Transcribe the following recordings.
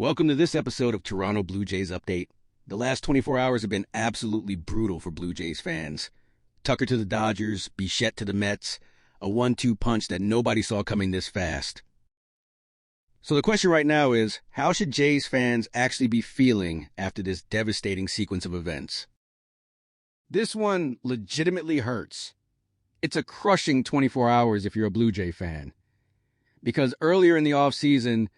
Welcome to this episode of Toronto Blue Jays Update. The last 24 hours have been absolutely brutal for Blue Jays fans. Tucker to the Dodgers, Bichette to the Mets, a 1-2 punch that nobody saw coming this fast. So the question right now is, how should Jays fans actually be feeling after this devastating sequence of events? This one legitimately hurts. It's a crushing 24 hours if you're a Blue Jay fan. Because earlier in the offseason,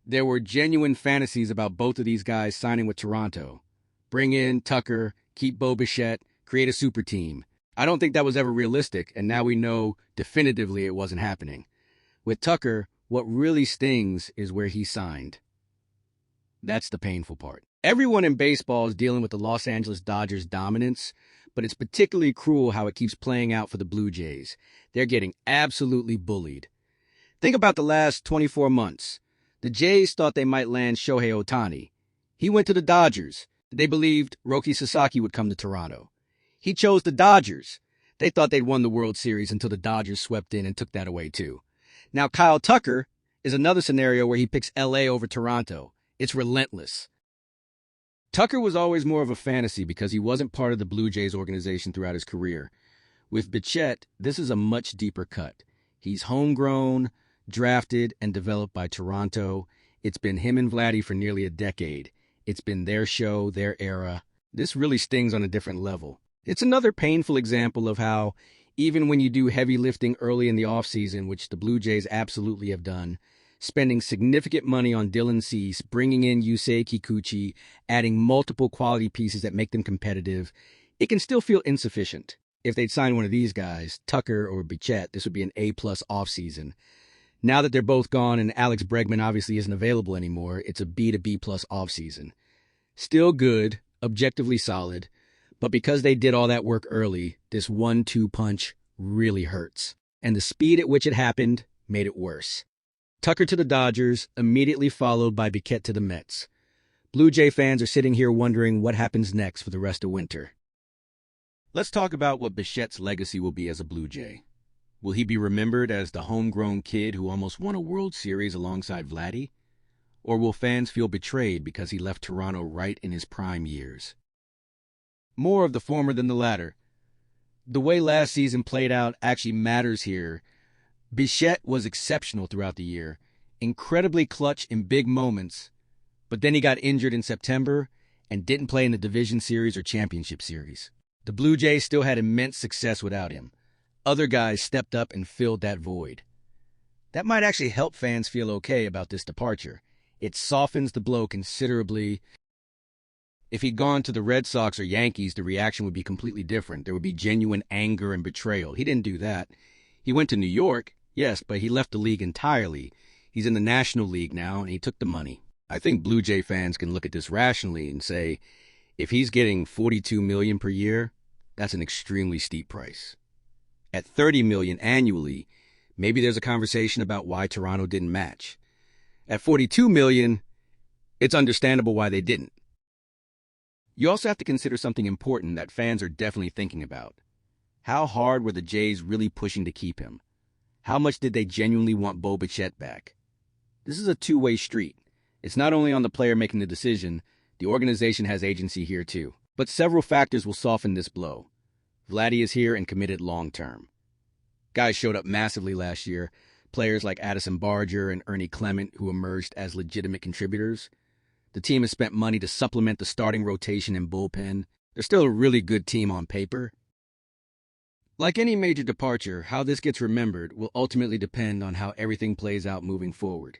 there were genuine fantasies about both of these guys signing with Toronto. Bring in Tucker, keep Bo Bichette, create a super team. I don't think that was ever realistic, and now we know definitively it wasn't happening. With Tucker, what really stings is where he signed. That's the painful part. Everyone in baseball is dealing with the Los Angeles Dodgers' dominance, but it's particularly cruel how it keeps playing out for the Blue Jays. They're getting absolutely bullied. Think about the last 24 months. The Jays thought they might land Shohei Ohtani. He went to the Dodgers. They believed Roki Sasaki would come to Toronto. He chose the Dodgers. They thought they'd won the World Series until the Dodgers swept in and took that away too. Now Kyle Tucker is another scenario where he picks LA over Toronto. It's relentless. Tucker was always more of a fantasy because he wasn't part of the Blue Jays organization throughout his career. With Bichette, this is a much deeper cut. He's homegrown, drafted and developed by Toronto. It's been him and Vladdy for nearly a decade. It's been their show, their era. This really stings on a different level. It's another painful example of how, even when you do heavy lifting early in the offseason, which the Blue Jays absolutely have done, spending significant money on Dylan Cease, bringing in Yusei Kikuchi, adding multiple quality pieces that make them competitive, it can still feel insufficient. If they'd signed one of these guys, Tucker or Bichette, this would be an A-plus offseason. Now that they're both gone and Alex Bregman obviously isn't available anymore, it's a B to B plus offseason. Still good, objectively solid, but because they did all that work early, this 1-2 punch really hurts. And the speed at which it happened made it worse. Tucker to the Dodgers, immediately followed by Bichette to the Mets. Blue Jay fans are sitting here wondering what happens next for the rest of winter. Let's talk about what Bichette's legacy will be as a Blue Jay. Will he be remembered as the homegrown kid who almost won a World Series alongside Vladdy? Or will fans feel betrayed because he left Toronto right in his prime years? More of the former than the latter. The way last season played out actually matters here. Bichette was exceptional throughout the year, incredibly clutch in big moments, but then he got injured in September and didn't play in the Division Series or Championship Series. The Blue Jays still had immense success without him. Other guys stepped up and filled that void. That might actually help fans feel okay about this departure. It softens the blow considerably. If he'd gone to the Red Sox or Yankees, the reaction would be completely different. There would be genuine anger and betrayal. He didn't do that. He went to New York, yes, but he left the league entirely. He's in the National League now, and he took the money. I think Blue Jay fans can look at this rationally and say, if he's getting $42 million per year, that's an extremely steep price. At $30 million annually, maybe there's a conversation about why Toronto didn't match. At $42 million, it's understandable why they didn't. You also have to consider something important that fans are definitely thinking about. How hard were the Jays really pushing to keep him? How much did they genuinely want Bo Bichette back? This is a two-way street. It's not only on the player making the decision, the organization has agency here too. But several factors will soften this blow. Vladdy is here and committed long-term. Guys showed up massively last year, players like Addison Barger and Ernie Clement who emerged as legitimate contributors. The team has spent money to supplement the starting rotation and bullpen. They're still a really good team on paper. Like any major departure, how this gets remembered will ultimately depend on how everything plays out moving forward.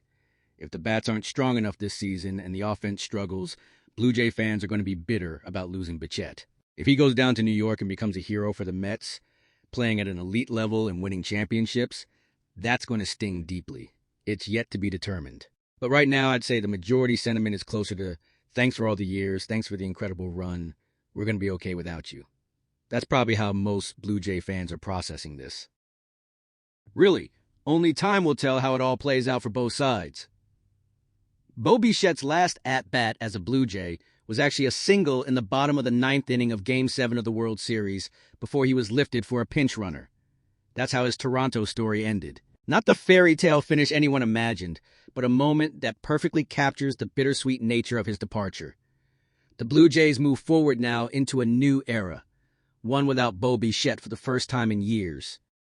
If the bats aren't strong enough this season and the offense struggles, Blue Jay fans are going to be bitter about losing Bichette. If he goes down to New York and becomes a hero for the Mets, playing at an elite level and winning championships, that's going to sting deeply. It's yet to be determined. But right now, I'd say the majority sentiment is closer to, thanks for all the years, thanks for the incredible run, we're going to be okay without you. That's probably how most Blue Jay fans are processing this. Really, only time will tell how it all plays out for both sides. Bo Bichette's last at-bat as a Blue Jay was actually a single in the bottom of the ninth inning of Game 7 of the World Series before he was lifted for a pinch runner. That's how his Toronto story ended. Not the fairy tale finish anyone imagined, but a moment that perfectly captures the bittersweet nature of his departure. The Blue Jays move forward now into a new era, one without Bo Bichette for the first time in years.